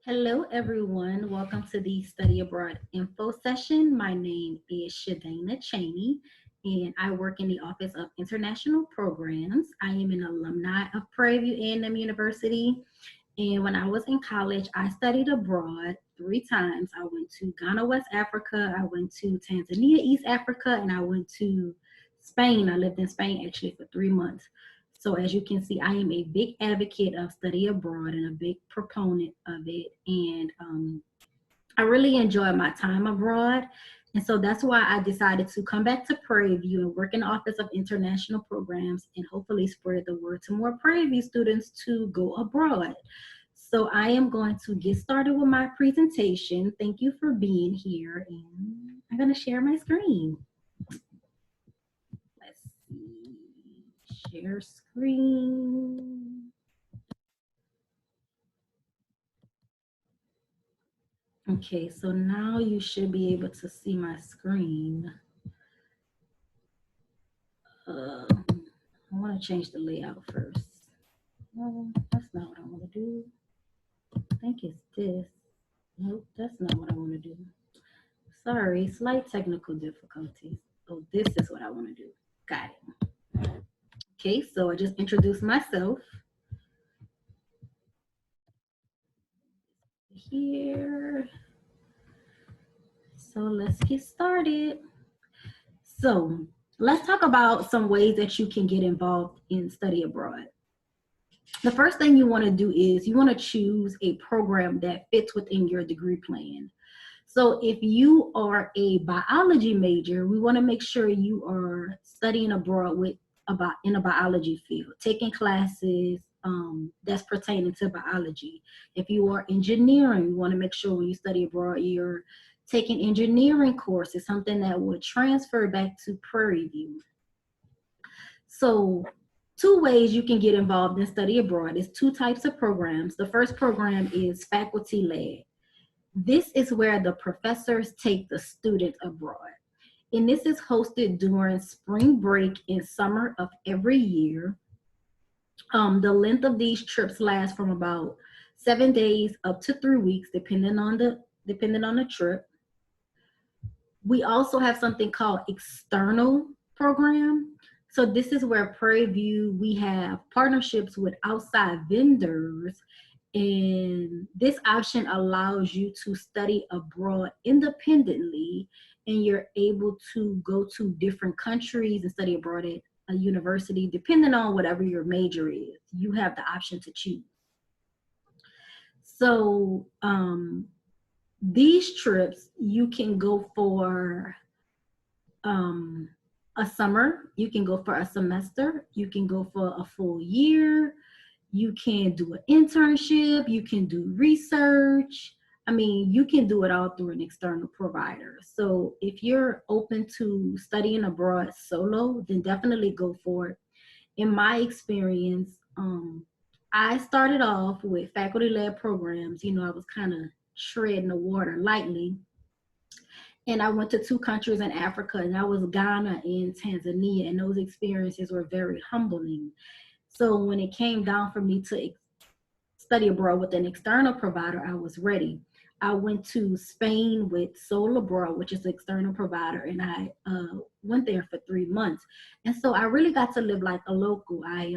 Hello, everyone. Welcome to the Study Abroad info session. My name is Shadana Cheney, and I work in the Office of International Programs. I am an alumni of Prairie View A&M University, and when I was in college, I studied abroad 3 times. I went to Ghana, West Africa, I went to Tanzania, East Africa, and I went to Spain. I lived in Spain actually for 3 months. So as you can see, I am a big advocate of study abroad and a big proponent of it. And I really enjoyed my time abroad. And so that's why I decided to come back to Prairie View and work in the Office of International Programs and hopefully spread the word to more Prairie View students to go abroad. So I am going to get started with my presentation. Thank you for being here. And I'm going to share my screen. Let's see. Share screen. Okay, so now you should be able to see my screen. I want to change the layout first. No, that's not what I want to do. I think it's this. Nope, that's not what I want to do. Sorry, slight technical difficulties. Oh, this is what I want to do. Got it. Okay, so I just introduced myself. Here. So let's get started. So let's talk about some ways that you can get involved in study abroad. The first thing you want to do is you want to choose a program that fits within your degree plan. So if you are a biology major, we want to make sure you are studying abroad in a biology field, taking classes that's pertaining to biology. If you are engineering, you want to make sure when you study abroad, you're taking engineering courses, something that would transfer back to Prairie View. So 2 ways you can get involved in study abroad is 2 types of programs. The first program is faculty led. This is where the professors take the students abroad. And this is hosted during spring break and summer of every year. The length of these trips lasts from about 7 days up to 3 weeks, depending on the trip. We also have something called external program. So this is where Prairie View, we have partnerships with outside vendors, and this option allows you to study abroad independently, and you're able to go to different countries and study abroad at a university, depending on whatever your major is. You have the option to choose. So these trips, you can go for a summer, you can go for a semester, you can go for a full year, you can do an internship, you can do research. I mean, you can do it all through an external provider. So if you're open to studying abroad solo, then definitely go for it. In my experience, I started off with faculty-led programs. You know, I was kind of treading the water lightly. And I went to 2 countries in Africa, and that was Ghana and Tanzania, and those experiences were very humbling. So when it came down for me to study abroad with an external provider, I was ready. I went to Spain with Soul Abroad, which is an external provider, and I went there for 3 months. And so I really got to live like a local. I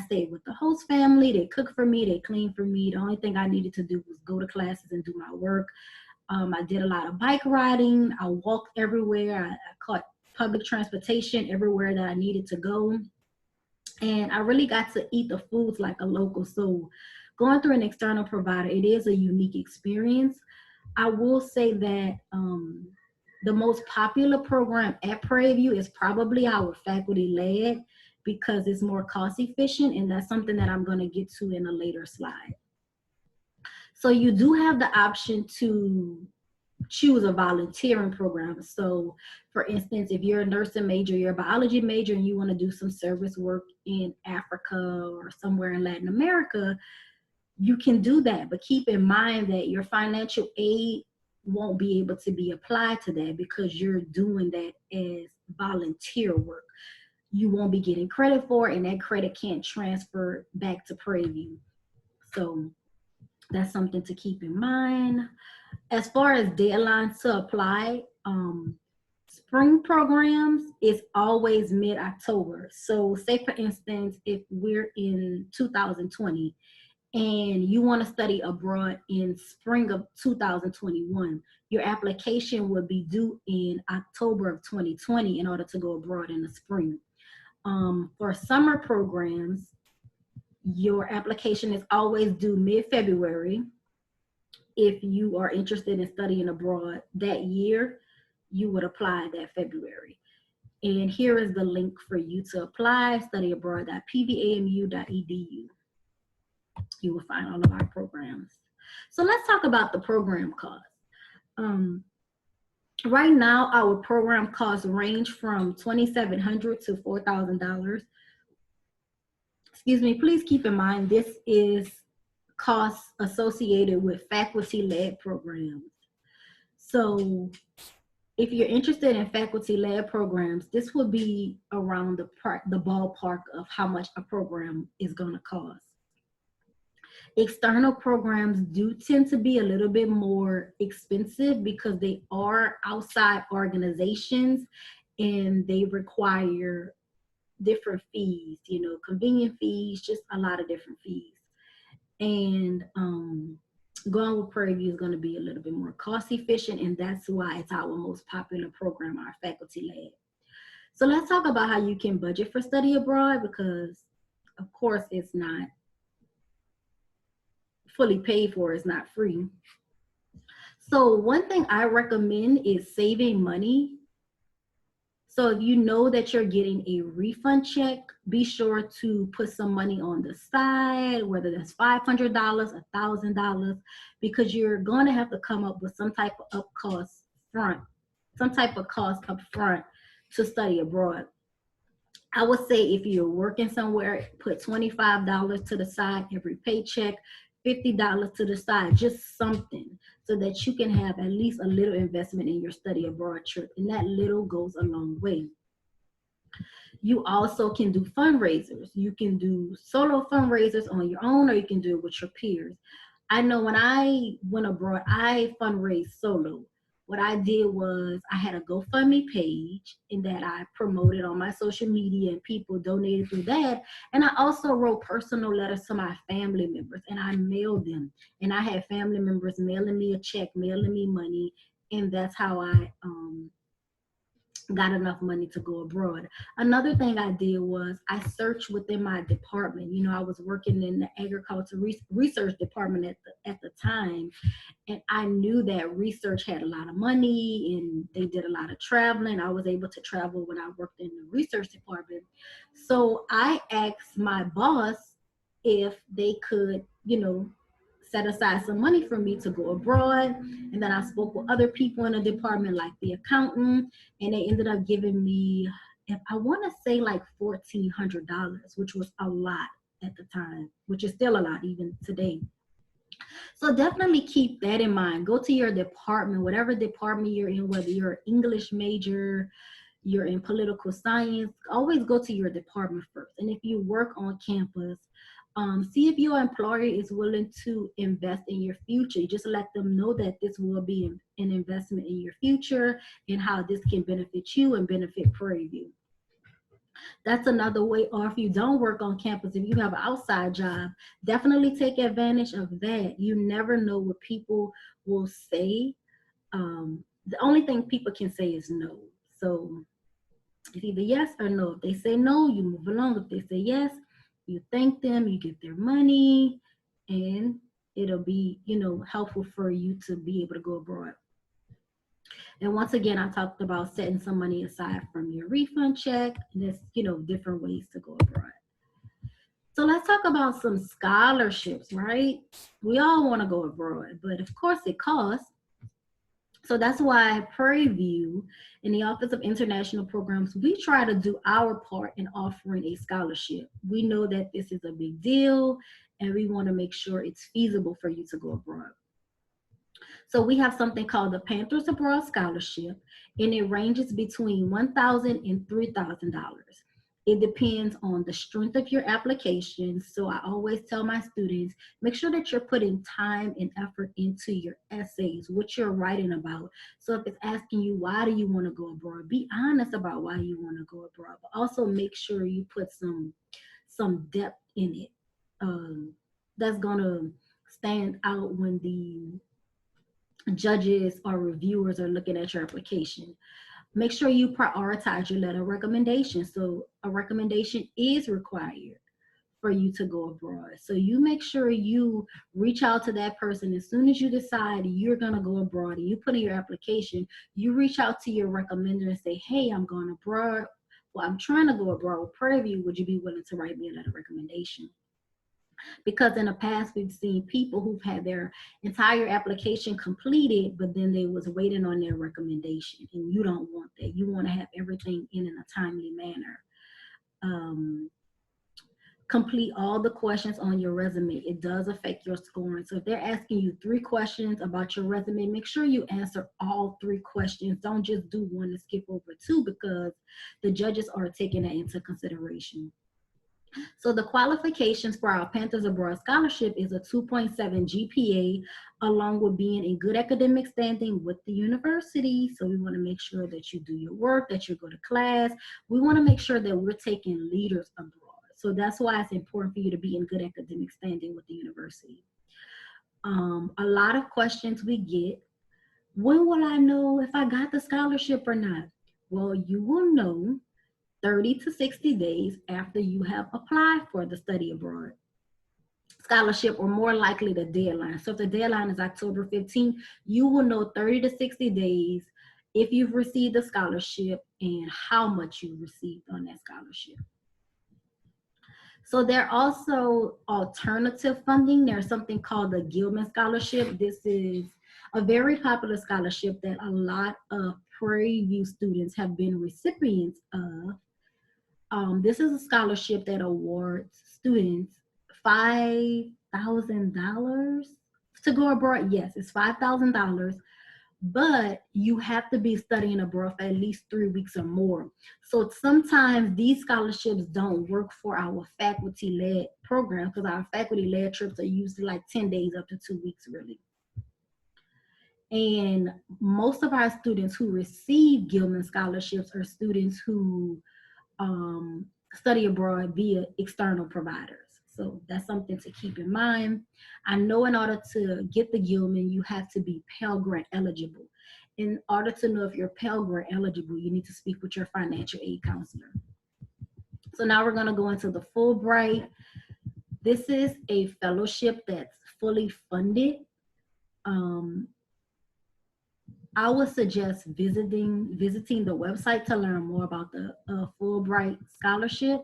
stayed with the host family. They cooked for me. They cleaned for me. The only thing I needed to do was go to classes and do my work. I did a lot of bike riding. I walked everywhere. I caught public transportation everywhere that I needed to go. And I really got to eat the foods like a local. So going through an external provider, it is a unique experience. I will say that the most popular program at Prairie View is probably our faculty led, because it's more cost efficient, and that's something that I'm going to get to in a later slide. So you do have the option to choose a volunteering program. So for instance, if you're a nursing major, you're a biology major, and you want to do some service work in Africa or somewhere in Latin America, you can do that. But keep in mind that your financial aid won't be able to be applied to that, because you're doing that as volunteer work. You won't be getting credit for it, and that credit can't transfer back to Prairie View. So That's something to keep in mind. As far as deadlines to apply, spring programs is always mid-October. So say for instance, if we're in 2020 and you want to study abroad in spring of 2021, your application will be due in October of 2020 in order to go abroad in the spring. For summer programs, your application is always due mid-February. If you are interested in studying abroad that year, you would apply that February. And here is the link for you to apply, studyabroad.pvamu.edu. You will find all of our programs. So let's talk about the program cost. Right now, our program costs range from $2,700 to $4,000. Excuse me, please keep in mind this is costs associated with faculty-led programs. So if you're interested in faculty-led programs, this will be around the ballpark of how much a program is going to cost. External programs do tend to be a little bit more expensive because they are outside organizations and they require different fees, you know, convenient fees, just a lot of different fees. And going with Prairie View is going to be a little bit more cost efficient, and that's why it's our most popular program, our faculty led. So let's talk about how you can budget for study abroad, because of course it's not fully paid for, it's not free. So one thing I recommend is saving money. So if you know that you're getting a refund check, be sure to put some money on the side, whether that's $500, $1,000, because you're going to have to come up with some type of cost up front to study abroad. I would say if you're working somewhere, put $25 to the side every paycheck, $50 to the side, just something, so that you can have at least a little investment in your study abroad trip, and that little goes a long way. You also can do fundraisers. You can do solo fundraisers on your own, or you can do it with your peers. I know when I went abroad, I fundraised solo. What I did was I had a GoFundMe page and that I promoted on my social media, and people donated through that. And I also wrote personal letters to my family members and I mailed them. And I had family members mailing me a check, mailing me money. And that's how I got enough money to go abroad. Another thing I did was I searched within my department. You know, I was working in the agriculture research department at the time, and I knew that research had a lot of money and they did a lot of traveling. I was able to travel when I worked in the research department. So I asked my boss if they could, you know, set aside some money for me to go abroad. And then I spoke with other people in the department, like the accountant, and they ended up giving me, if I want to say, like $1,400, which was a lot at the time, which is still a lot even today. So definitely keep that in mind. Go to your department, whatever department you're in, whether you're an English major, you're in political science, always go to your department first. And if you work on campus, see if your employer is willing to invest in your future. Just let them know that this will be an investment in your future and how this can benefit you and benefit Prairie View. That's another way. Or if you don't work on campus, if you have an outside job, definitely take advantage of that. You never know what people will say. The only thing people can say is no. So it's either yes or no. If they say no, you move along. If they say yes, you thank them, you get their money, and it'll be, you know, helpful for you to be able to go abroad. And once again, I talked about setting some money aside from your refund check. And there's, you know, different ways to go abroad. So let's talk about some scholarships, right? We all want to go abroad, but of course it costs. So that's why Prairie View in the Office of International Programs, we try to do our part in offering a scholarship. We know that this is a big deal and we want to make sure it's feasible for you to go abroad. So we have something called the Panthers Abroad Scholarship, and it ranges between $1,000 and $3,000. It depends on the strength of your application. So I always tell my students, make sure that you're putting time and effort into your essays, what you're writing about. So if it's asking you, why do you want to go abroad? Be honest about why you want to go abroad, but also make sure you put some depth in it. That's gonna stand out when the judges or reviewers are looking at your application. Make sure you prioritize your letter of recommendation. So a recommendation is required for you to go abroad. So you make sure you reach out to that person as soon as you decide you're going to go abroad and you put in your application, you reach out to your recommender and say, hey, I'm going abroad. Well, I'm trying to go abroad with Prairie View. Would you be willing to write me a letter of recommendation? Because in the past, we've seen people who've had their entire application completed, but then they was waiting on their recommendation. And you don't want that. You want to have everything in a timely manner. Complete all the questions on your resume. It does affect your scoring. So if they're asking you 3 questions about your resume, make sure you answer all 3 questions. Don't just do one and skip over 2, because the judges are taking that into consideration. So the qualifications for our Panthers Abroad Scholarship is a 2.7 GPA, along with being in good academic standing with the university. So we want to make sure that you do your work, that you go to class. We want to make sure that we're taking leaders abroad. So that's why it's important for you to be in good academic standing with the university. A lot of questions we get: when will I know if I got the scholarship or not? Well, you will know 30 to 60 days after you have applied for the study abroad scholarship, or more likely the deadline. So if the deadline is October 15th, you will know 30 to 60 days if you've received the scholarship and how much you received on that scholarship. So there are also alternative funding. There's something called the Gilman Scholarship. This is a very popular scholarship that a lot of Prairie View students have been recipients of. This is a scholarship that awards students $5,000 to go abroad. Yes, it's $5,000, but you have to be studying abroad for at least 3 weeks or more. So sometimes these scholarships don't work for our faculty-led programs, because our faculty-led trips are usually like 10 days up to 2 weeks, really. And most of our students who receive Gilman scholarships are students who study abroad via external providers. So that's something to keep in mind. I know in order to get the Gilman, you have to be Pell Grant eligible. In order to know if you're Pell Grant eligible, you need to speak with your financial aid counselor. So now we're going to go into the Fulbright. This is a fellowship that's fully funded. I would suggest visiting the website to learn more about the Fulbright scholarship.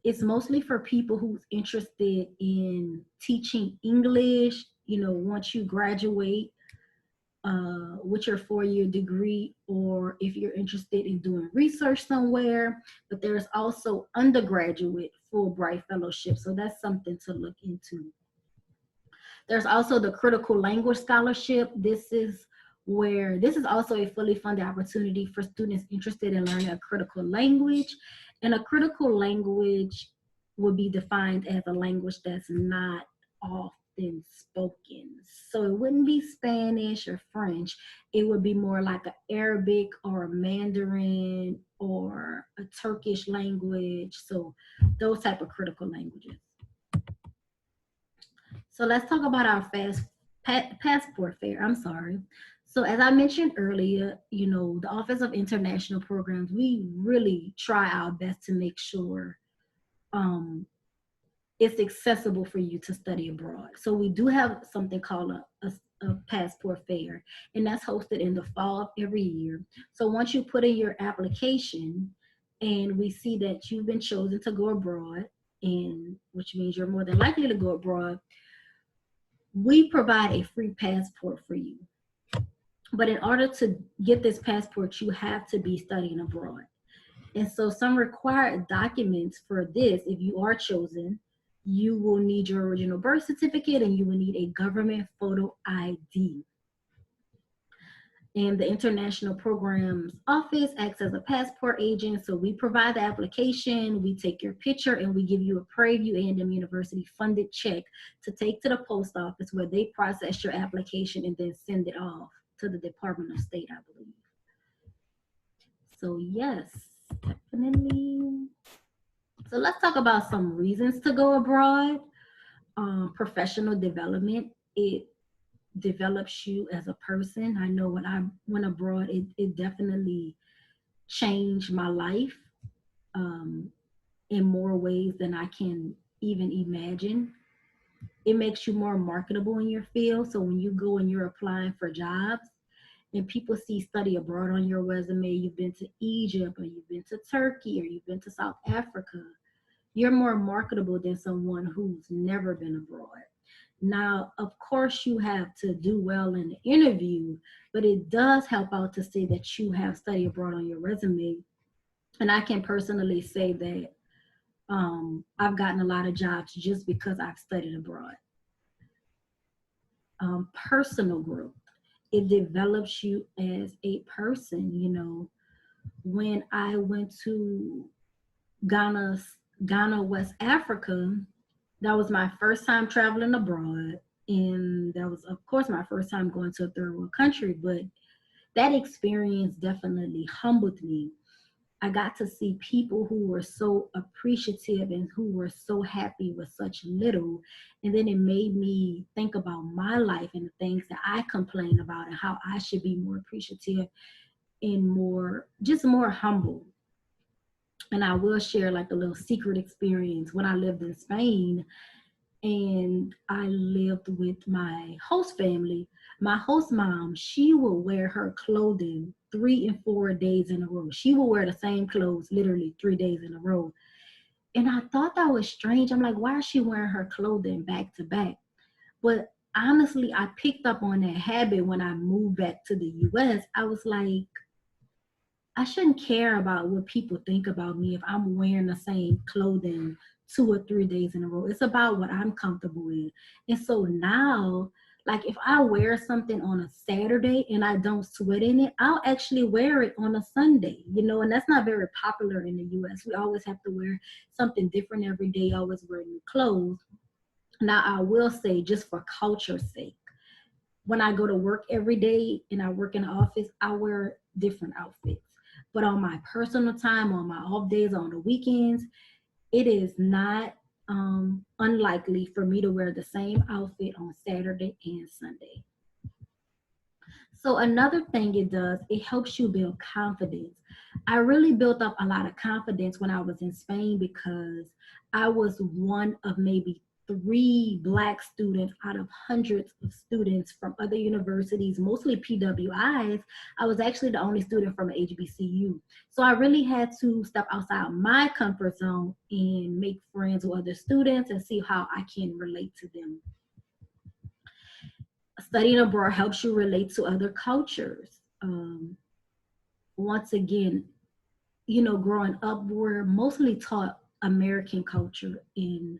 It's mostly for people who's interested in teaching English, once you graduate with your 4-year degree, or if you're interested in doing research somewhere. But there's also undergraduate Fulbright fellowship, so that's something to look into. There's also the Critical Language Scholarship. This is also a fully funded opportunity for students interested in learning a critical language. And a critical language would be defined as a language that's not often spoken. So it wouldn't be Spanish or French. It would be more like an Arabic or a Mandarin or a Turkish language. So those type of critical languages. So let's talk about our passport fair. I'm sorry. So as I mentioned earlier, the Office of International Programs, we really try our best to make sure it's accessible for you to study abroad. So we do have something called a passport fair, and that's hosted in the fall of every year. So once you put in your application and we see that you've been chosen to go abroad, and which means you're more than likely to go abroad, we provide a free passport for you. But in order to get this passport, you have to be studying abroad. And so some required documents for this, if you are chosen, you will need your original birth certificate and you will need a government photo ID. And the International Programs Office acts as a passport agent. So we provide the application, we take your picture, and we give you a Prairie View A&M University funded check to take to the post office where they process your application and then send it off to the Department of State, I believe. So yes, definitely. So let's talk about some reasons to go abroad. Professional development. It develops you as a person. I know when I went abroad, it definitely changed my life in more ways than I can even imagine. It makes you more marketable in your field. So when you go and you're applying for jobs and people see study abroad on your resume, you've been to Egypt or you've been to Turkey or you've been to South Africa, you're more marketable than someone who's never been abroad. Now, of course, you have to do well in the interview, but it does help out to say that you have studied abroad on your resume. And I can personally say that I've gotten a lot of jobs just because I've studied abroad. Personal growth, it develops you as a person. You know, when I went to Ghana, West Africa, that was my first time traveling abroad. And that was, of course, my first time going to a third world country. But that experience definitely humbled me. I got to see people who were so appreciative and who were so happy with such little. And then it made me think about my life and the things that I complain about and how I should be more appreciative and more, just more humble. And I will share like a little secret experience when I lived in Spain and I lived with my host family. My host mom, she will wear her clothing 3 and 4 days in a row. She will wear the same clothes literally 3 days in a row. And I thought that was strange. I'm like, why is she wearing her clothing back to back? But honestly, I picked up on that habit when I moved back to the US. I was like, I shouldn't care about what people think about me if I'm wearing the same clothing 2 or 3 days in a row. It's about what I'm comfortable in. And so now, like if I wear something on a Saturday and I don't sweat in it, I'll actually wear it on a Sunday, you know, and that's not very popular in the US. We always have to wear something different every day, always wear new clothes. Now, I will say, just for culture's sake, when I go to work every day and I work in the office, I wear different outfits. But on my personal time, on my off days, on the weekends, it is not unlikely for me to wear the same outfit on Saturday and Sunday. So another thing it does, it helps you build confidence. I really built up a lot of confidence when I was in Spain because I was one of maybe 3 Black students out of hundreds of students from other universities, mostly PWIs. I was actually the only student from HBCU. So I really had to step outside my comfort zone and make friends with other students and see how I can relate to them. Studying abroad helps you relate to other cultures. Once again, you know, growing up, we're mostly taught American culture and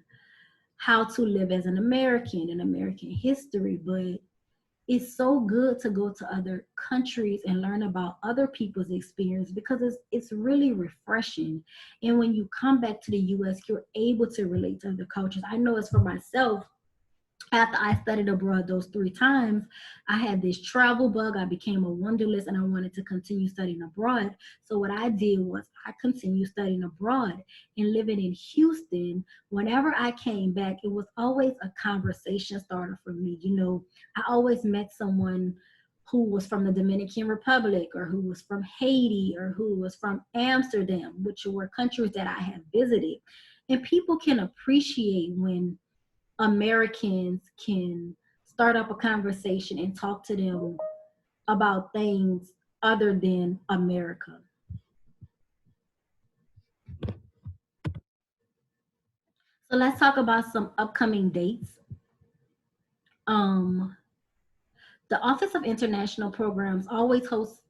how to live as an American and American history, but it's so good to go to other countries and learn about other people's experience because it's really refreshing. And when you come back to the US, you're able to relate to other cultures. I know it's for myself. After I studied abroad those 3 times, I had this travel bug. I became a wanderlust and I wanted to continue studying abroad. So what I did was I continued studying abroad and living in Houston. Whenever I came back, it was always a conversation starter for me. You know, I always met someone who was from the Dominican Republic or who was from Haiti or who was from Amsterdam, which were countries that I have visited. And people can appreciate when Americans can start up a conversation and talk to them about things other than America. So let's talk about some upcoming dates. Um, the Office of International Programs always hosts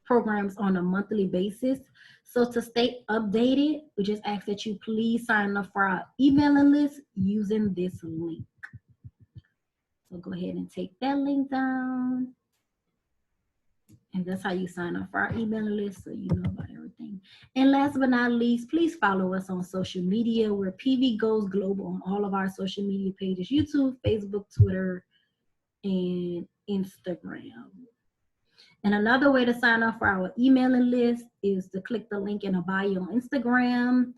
programs on a monthly basis. So to stay updated, we just ask that you please sign up for our emailing list using this link. So go ahead and take that link down. And that's how you sign up for our emailing list so you know about everything. And last but not least, please follow us on social media. We're PV Goes Global on all of our social media pages: YouTube, Facebook, Twitter, and Instagram. And another way to sign up for our emailing list is to click the link in a bio on Instagram.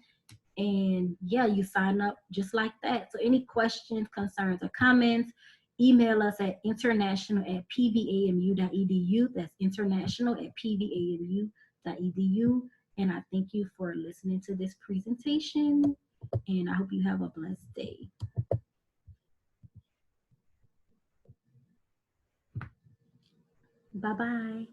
And yeah, you sign up just like that. So any questions, concerns, or comments, email us at international@pvamu.edu. That's international@pvamu.edu. And I thank you for listening to this presentation. And I hope you have a blessed day. Bye bye.